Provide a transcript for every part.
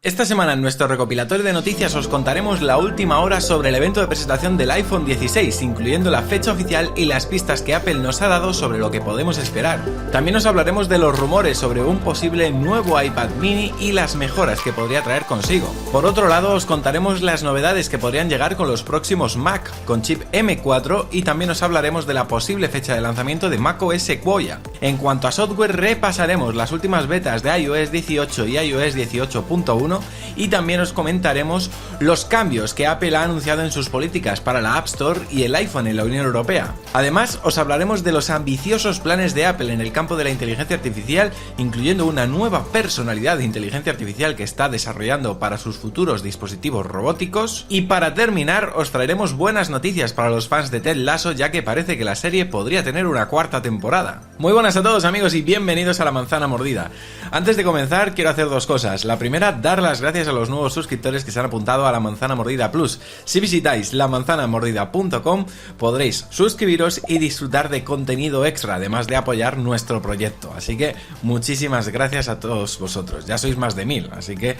Esta semana en nuestro recopilatorio de noticias os contaremos la última hora sobre el evento de presentación del iPhone 16, incluyendo la fecha oficial y las pistas que Apple nos ha dado sobre lo que podemos esperar. También os hablaremos de los rumores sobre un posible nuevo iPad mini y las mejoras que podría traer consigo. Por otro lado, os contaremos las novedades que podrían llegar con los próximos Mac con chip M4 y también os hablaremos de la posible fecha de lanzamiento de macOS Sequoia. En cuanto a software, repasaremos las últimas betas de iOS 18 y iOS 18.1 y también os comentaremos los cambios que Apple ha anunciado en sus políticas para la App Store y el iPhone en la Unión Europea. Además, os hablaremos de los ambiciosos planes de Apple en el campo de la inteligencia artificial, incluyendo una nueva personalidad de inteligencia artificial que está desarrollando para sus futuros dispositivos robóticos. Y para terminar, os traeremos buenas noticias para los fans de Ted Lasso, ya que parece que la serie podría tener una cuarta temporada. Muy buenas a todos, amigos, y bienvenidos a La Manzana Mordida. Antes de comenzar, quiero hacer dos cosas. La primera, dar las gracias a los nuevos suscriptores que se han apuntado a La Manzana Mordida Plus. Si visitáis lamanzanamordida.com podréis suscribiros y disfrutar de contenido extra, además de apoyar nuestro proyecto. Así que muchísimas gracias a todos vosotros. Ya sois más de 1000, así que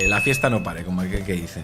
la fiesta no pare, como aquel que dice.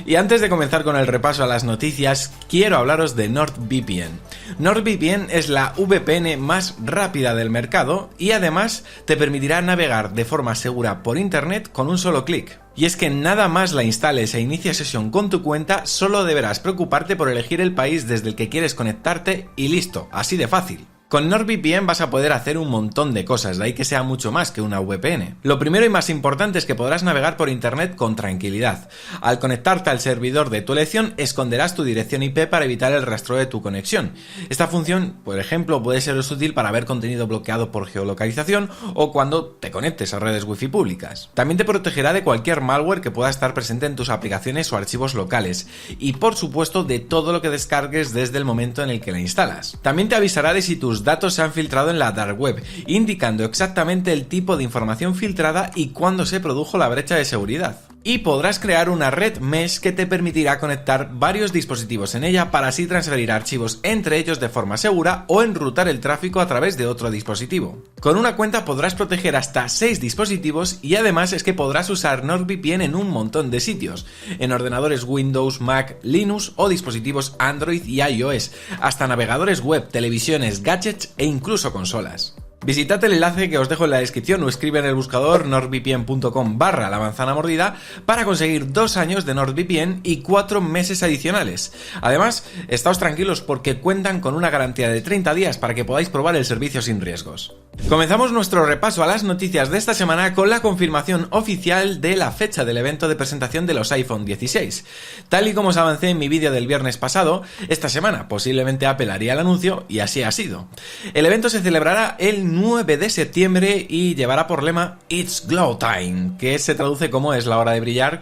Y antes de comenzar con el repaso a las noticias, quiero hablaros de NordVPN. NordVPN es la VPN más rápida del mercado y además te permitirá navegar de forma segura por internet con un solo clic. Y es que nada más la instales e inicies sesión con tu cuenta, solo deberás preocuparte por elegir el país desde el que quieres conectarte y listo, así de fácil. Con NordVPN vas a poder hacer un montón de cosas, de ahí que sea mucho más que una VPN. Lo primero y más importante es que podrás navegar por internet con tranquilidad. Al conectarte al servidor de tu elección, esconderás tu dirección IP para evitar el rastreo de tu conexión. Esta función, por ejemplo, puede ser útil para ver contenido bloqueado por geolocalización o cuando te conectes a redes wifi públicas. También te protegerá de cualquier malware que pueda estar presente en tus aplicaciones o archivos locales y, por supuesto, de todo lo que descargues desde el momento en el que la instalas. También te avisará de si tus datos se han filtrado en la dark web, indicando exactamente el tipo de información filtrada y cuándo se produjo la brecha de seguridad. Y podrás crear una red mesh que te permitirá conectar varios dispositivos en ella para así transferir archivos entre ellos de forma segura o enrutar el tráfico a través de otro dispositivo. Con una cuenta podrás proteger hasta 6 dispositivos y además es que podrás usar NordVPN en un montón de sitios, en ordenadores Windows, Mac, Linux o dispositivos Android y iOS, hasta navegadores web, televisiones, gadgets e incluso consolas. Visitad el enlace que os dejo en la descripción o escribe en el buscador nordvpn.com/lamanzanamordida para conseguir 2 años de NordVPN y 4 meses adicionales. Además, estáos tranquilos porque cuentan con una garantía de 30 días para que podáis probar el servicio sin riesgos. Comenzamos nuestro repaso a las noticias de esta semana con la confirmación oficial de la fecha del evento de presentación de los iPhone 16. Tal y como os avancé en mi vídeo del viernes pasado, esta semana posiblemente Apple haría el anuncio y así ha sido. El evento se celebrará el 9 de septiembre y llevará por lema It's Glow Time, que se traduce como es la hora de brillar.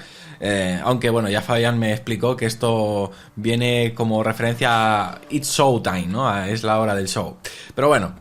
Aunque bueno, ya Fabián me explicó que esto viene como referencia a It's Show Time, ¿no? Es la hora del show. Pero bueno,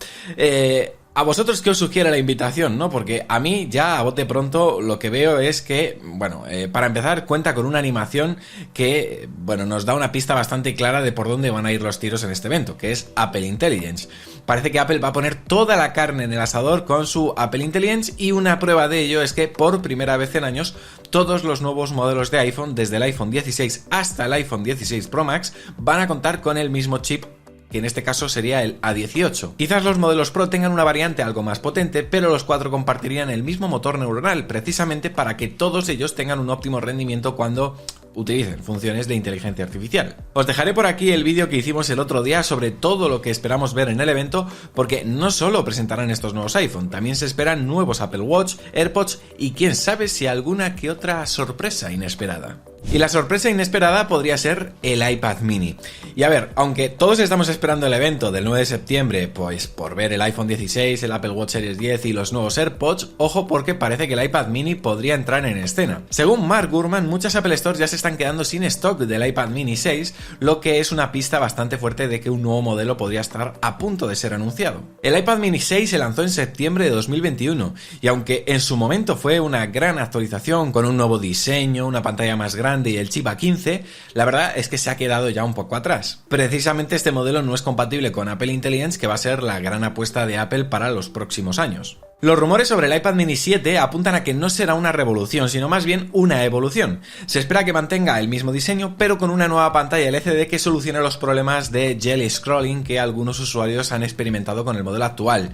a vosotros que os sugiere la invitación, ¿no? Porque a mí ya a bote pronto lo que veo es que, bueno, para empezar cuenta con una animación que, bueno, nos da una pista bastante clara de por dónde van a ir los tiros en este evento, que es Apple Intelligence. Parece que Apple va a poner toda la carne en el asador con su Apple Intelligence y una prueba de ello es que por primera vez en años todos los nuevos modelos de iPhone, desde el iPhone 16 hasta el iPhone 16 Pro Max, van a contar con el mismo chip, que en este caso sería el A18. Quizás los modelos Pro tengan una variante algo más potente, pero los 4 compartirían el mismo motor neuronal, precisamente para que todos ellos tengan un óptimo rendimiento cuando utilicen funciones de inteligencia artificial. Os dejaré por aquí el vídeo que hicimos el otro día sobre todo lo que esperamos ver en el evento, porque no solo presentarán estos nuevos iPhone, también se esperan nuevos Apple Watch, AirPods y quién sabe si alguna que otra sorpresa inesperada. Y la sorpresa inesperada podría ser el iPad mini. Y a ver, aunque todos estamos esperando el evento del 9 de septiembre, pues por ver el iPhone 16, el Apple Watch Series 10 y los nuevos AirPods, ojo porque parece que el iPad mini podría entrar en escena. Según Mark Gurman, muchas Apple Stores ya se están quedando sin stock del iPad mini 6, lo que es una pista bastante fuerte de que un nuevo modelo podría estar a punto de ser anunciado. El iPad mini 6 se lanzó en septiembre de 2021 y aunque en su momento fue una gran actualización con un nuevo diseño, una pantalla más grande y el chip A15, la verdad es que se ha quedado ya un poco atrás. Precisamente este modelo no es compatible con Apple Intelligence, que va a ser la gran apuesta de Apple para los próximos años. Los rumores sobre el iPad mini 7 apuntan a que no será una revolución, sino más bien una evolución. Se espera que mantenga el mismo diseño, pero con una nueva pantalla LCD que solucione los problemas de jelly scrolling que algunos usuarios han experimentado con el modelo actual.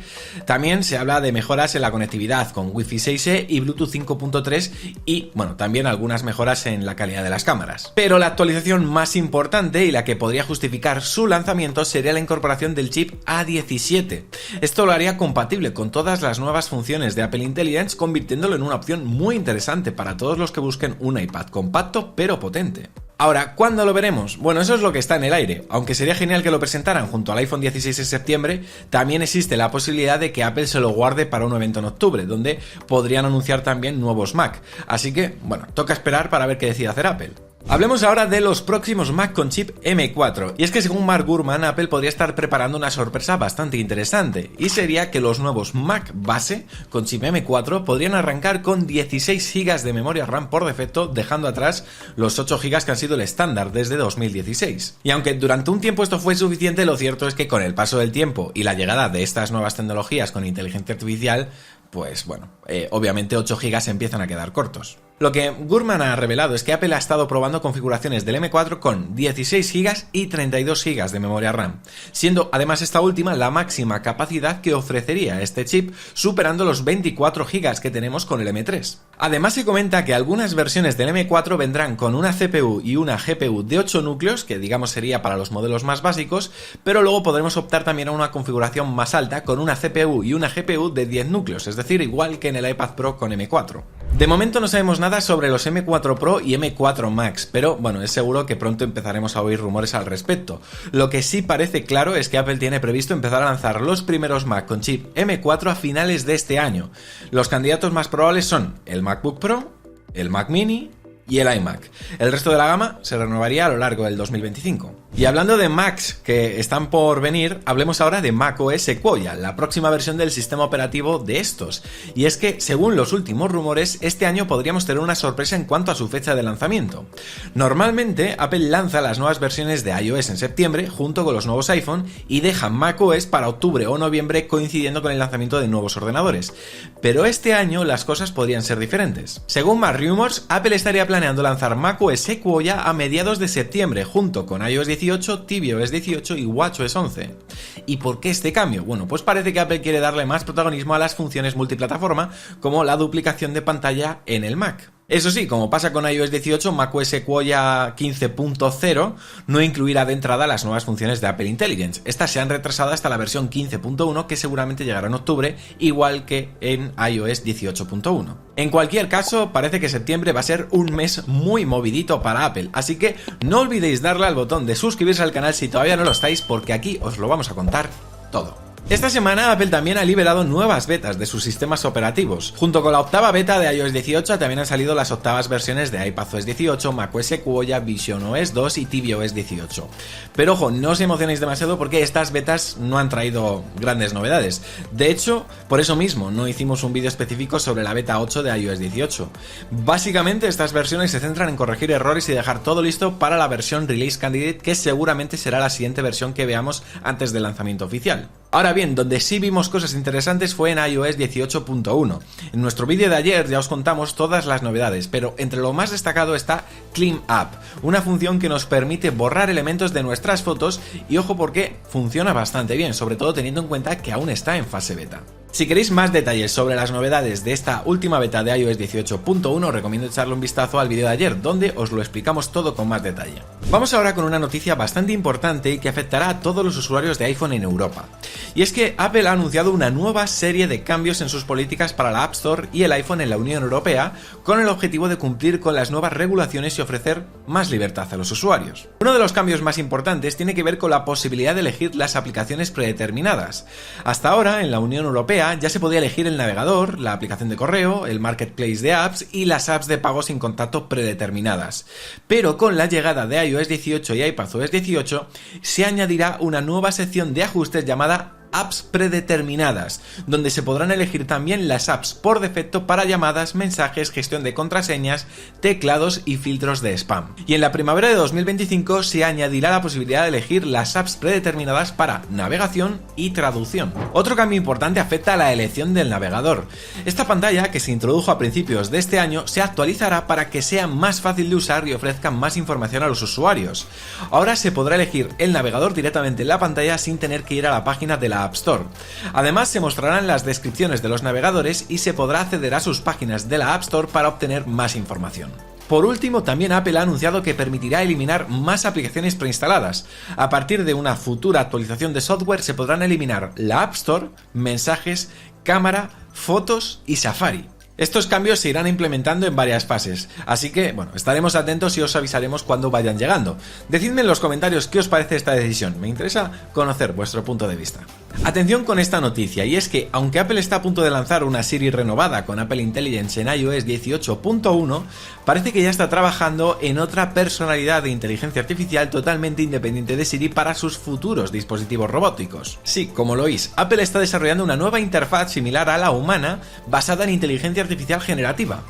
También se habla de mejoras en la conectividad con Wi-Fi 6E y Bluetooth 5.3 y, bueno, también algunas mejoras en la calidad de las cámaras. Pero la actualización más importante y la que podría justificar su lanzamiento sería la incorporación del chip A17. Esto lo haría compatible con todas las nuevas funciones de Apple Intelligence, convirtiéndolo en una opción muy interesante para todos los que busquen un iPad compacto pero potente. Ahora, ¿cuándo lo veremos? Bueno, eso es lo que está en el aire. Aunque sería genial que lo presentaran junto al iPhone 16 en septiembre, también existe la posibilidad de que Apple se lo guarde para un evento en octubre, donde podrían anunciar también nuevos Mac. Así que, bueno, toca esperar para ver qué decide hacer Apple. Hablemos ahora de los próximos Mac con chip M4, y es que según Mark Gurman, Apple podría estar preparando una sorpresa bastante interesante, y sería que los nuevos Mac base con chip M4 podrían arrancar con 16 GB de memoria RAM por defecto, dejando atrás los 8 GB que han sido el estándar desde 2016. Y aunque durante un tiempo esto fue suficiente, lo cierto es que con el paso del tiempo y la llegada de estas nuevas tecnologías con inteligencia artificial, pues bueno, obviamente 8 GB empiezan a quedar cortos. Lo que Gurman ha revelado es que Apple ha estado probando configuraciones del M4 con 16 GB y 32 GB de memoria RAM, siendo además esta última la máxima capacidad que ofrecería este chip, superando los 24 GB que tenemos con el M3. Además se comenta que algunas versiones del M4 vendrán con una CPU y una GPU de 8 núcleos, que digamos sería para los modelos más básicos, pero luego podremos optar también a una configuración más alta con una CPU y una GPU de 10 núcleos, es decir, igual que en el iPad Pro con M4. De momento no sabemos nada sobre los M4 Pro y M4 Max, pero bueno, es seguro que pronto empezaremos a oír rumores al respecto. Lo que sí parece claro es que Apple tiene previsto empezar a lanzar los primeros Mac con chip M4 a finales de este año. Los candidatos más probables son el MacBook Pro, el Mac Mini y el iMac. El resto de la gama se renovaría a lo largo del 2025. Y hablando de Macs que están por venir, hablemos ahora de macOS Sequoia, la próxima versión del sistema operativo de estos. Y es que, según los últimos rumores, este año podríamos tener una sorpresa en cuanto a su fecha de lanzamiento. Normalmente, Apple lanza las nuevas versiones de iOS en septiembre junto con los nuevos iPhone y deja macOS para octubre o noviembre coincidiendo con el lanzamiento de nuevos ordenadores. Pero este año las cosas podrían ser diferentes. Según más rumors, Apple estaría planeando lanzar macOS Sequoia a mediados de septiembre junto con iOS 18, tvOS 18 y watchOS 11. ¿Y por qué este cambio? Bueno, pues parece que Apple quiere darle más protagonismo a las funciones multiplataforma, como la duplicación de pantalla en el Mac. Eso sí, como pasa con iOS 18, macOS Sequoia 15.0 no incluirá de entrada las nuevas funciones de Apple Intelligence. Estas se han retrasado hasta la versión 15.1 que seguramente llegará en octubre, igual que en iOS 18.1. En cualquier caso, parece que septiembre va a ser un mes muy movidito para Apple, así que no olvidéis darle al botón de suscribirse al canal si todavía no lo estáis, porque aquí os lo vamos a contar todo. Esta semana Apple también ha liberado nuevas betas de sus sistemas operativos. Junto con la octava beta de iOS 18 también han salido las octavas versiones de iPadOS 18, macOS Sequoia, visionOS 2 y tvOS 18. Pero ojo, no os emocionéis demasiado porque estas betas no han traído grandes novedades. De hecho, por eso mismo no hicimos un vídeo específico sobre la beta 8 de iOS 18. Básicamente estas versiones se centran en corregir errores y dejar todo listo para la versión Release Candidate, que seguramente será la siguiente versión que veamos antes del lanzamiento oficial. Ahora bien, donde sí vimos cosas interesantes fue en iOS 18.1. En nuestro vídeo de ayer ya os contamos todas las novedades, pero entre lo más destacado está Clean Up, una función que nos permite borrar elementos de nuestras fotos y ojo porque funciona bastante bien, sobre todo teniendo en cuenta que aún está en fase beta. Si queréis más detalles sobre las novedades de esta última beta de iOS 18.1, os recomiendo echarle un vistazo al vídeo de ayer, donde os lo explicamos todo con más detalle. Vamos ahora con una noticia bastante importante y que afectará a todos los usuarios de iPhone en Europa. Y es que Apple ha anunciado una nueva serie de cambios en sus políticas para la App Store y el iPhone en la Unión Europea, con el objetivo de cumplir con las nuevas regulaciones y ofrecer más libertad a los usuarios. Uno de los cambios más importantes tiene que ver con la posibilidad de elegir las aplicaciones predeterminadas. Hasta ahora, en la Unión Europea, ya se podía elegir el navegador, la aplicación de correo, el marketplace de apps y las apps de pago sin contacto predeterminadas. Pero con la llegada de iOS 18 y iPadOS 18 se añadirá una nueva sección de ajustes llamada apps predeterminadas, donde se podrán elegir también las apps por defecto para llamadas, mensajes, gestión de contraseñas, teclados y filtros de spam. Y en la primavera de 2025 se añadirá la posibilidad de elegir las apps predeterminadas para navegación y traducción. Otro cambio importante afecta a la elección del navegador. Esta pantalla, que se introdujo a principios de este año, se actualizará para que sea más fácil de usar y ofrezca más información a los usuarios. Ahora se podrá elegir el navegador directamente en la pantalla sin tener que ir a la página de la App Store. Además, se mostrarán las descripciones de los navegadores y se podrá acceder a sus páginas de la App Store para obtener más información. Por último, también Apple ha anunciado que permitirá eliminar más aplicaciones preinstaladas. A partir de una futura actualización de software se podrán eliminar la App Store, mensajes, cámara, fotos y Safari. Estos cambios se irán implementando en varias fases, así que, estaremos atentos y os avisaremos cuando vayan llegando. Decidme en los comentarios qué os parece esta decisión, me interesa conocer vuestro punto de vista. Atención con esta noticia, y es que, aunque Apple está a punto de lanzar una Siri renovada con Apple Intelligence en iOS 18.1, parece que ya está trabajando en otra personalidad de inteligencia artificial totalmente independiente de Siri para sus futuros dispositivos robóticos. Sí, como lo oís, Apple está desarrollando una nueva interfaz similar a la humana basada en inteligencia artificial generativa.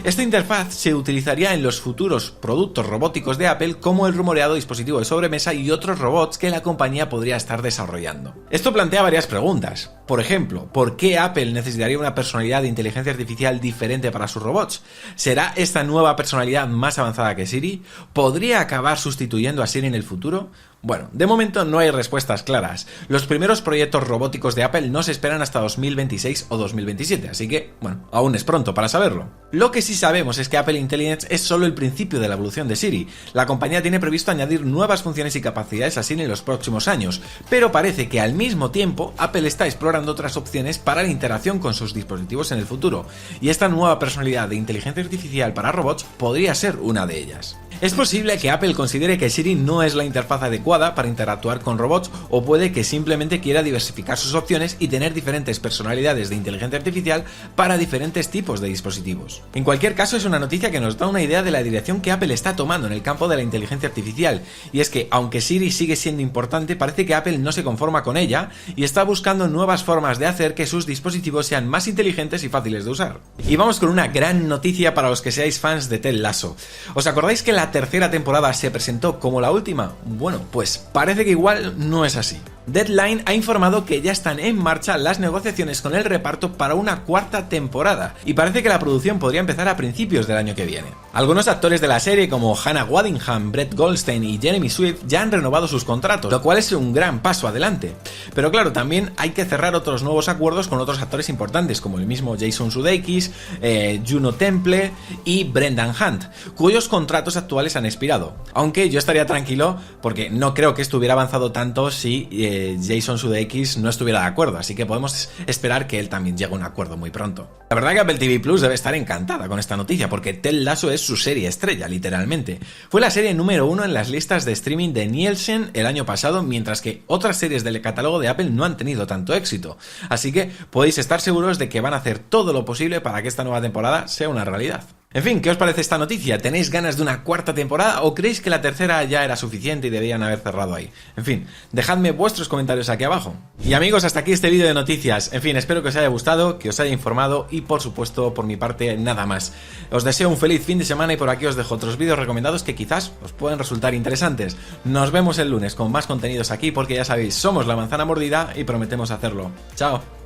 Esta interfaz se utilizaría en los futuros productos robóticos de Apple, como el rumoreado dispositivo de sobremesa y otros robots que la compañía podría estar desarrollando. Esto plantea varias preguntas. Por ejemplo, ¿por qué Apple necesitaría una personalidad de inteligencia artificial diferente para sus robots? ¿Será esta nueva personalidad más avanzada que Siri? ¿Podría acabar sustituyendo a Siri en el futuro? Bueno, de momento no hay respuestas claras. Los primeros proyectos robóticos de Apple no se esperan hasta 2026 o 2027, así que, aún es pronto para saberlo. Lo que sí sabemos es que Apple Intelligence es solo el principio de la evolución de Siri. La compañía tiene previsto añadir nuevas funciones y capacidades a Siri en los próximos años, pero parece que al mismo tiempo Apple está explorando otras opciones para la interacción con sus dispositivos en el futuro, y esta nueva personalidad de inteligencia artificial para robots podría ser una de ellas. Es posible que Apple considere que Siri no es la interfaz adecuada para interactuar con robots, o puede que simplemente quiera diversificar sus opciones y tener diferentes personalidades de inteligencia artificial para diferentes tipos de dispositivos. En cualquier caso, es una noticia que nos da una idea de la dirección que Apple está tomando en el campo de la inteligencia artificial, y es que, aunque Siri sigue siendo importante, parece que Apple no se conforma con ella y está buscando nuevas formas de hacer que sus dispositivos sean más inteligentes y fáciles de usar. Y vamos con una gran noticia para los que seáis fans de Ted Lasso. ¿Os acordáis que la tercera temporada se presentó como la última? Bueno, pues parece que igual no es así. Deadline ha informado que ya están en marcha las negociaciones con el reparto para una cuarta temporada, y parece que la producción podría empezar a principios del año que viene. Algunos actores de la serie, como Hannah Waddingham, Brett Goldstein y Jeremy Swift, ya han renovado sus contratos, lo cual es un gran paso adelante. Pero claro, también hay que cerrar otros nuevos acuerdos con otros actores importantes, como el mismo Jason Sudeikis, Juno Temple y Brendan Hunt, cuyos contratos actuales han expirado. Aunque yo estaría tranquilo, porque no creo que esto hubiera avanzado tanto si Jason Sudeikis no estuviera de acuerdo, así que podemos esperar que él también llegue a un acuerdo muy pronto. La verdad que Apple TV Plus debe estar encantada con esta noticia, porque Ted Lasso es su serie estrella, literalmente. Fue la serie número 1 en las listas de streaming de Nielsen el año pasado, mientras que otras series del catálogo de Apple no han tenido tanto éxito. Así que podéis estar seguros de que van a hacer todo lo posible para que esta nueva temporada sea una realidad. En fin, ¿qué os parece esta noticia? ¿Tenéis ganas de una cuarta temporada o creéis que la tercera ya era suficiente y debían haber cerrado ahí? En fin, dejadme vuestros comentarios aquí abajo. Y amigos, hasta aquí este vídeo de noticias. En fin, espero que os haya gustado, que os haya informado y por supuesto, por mi parte, nada más. Os deseo un feliz fin de semana y por aquí os dejo otros vídeos recomendados que quizás os pueden resultar interesantes. Nos vemos el lunes con más contenidos aquí porque ya sabéis, somos La Manzana Mordida y prometemos hacerlo. ¡Chao!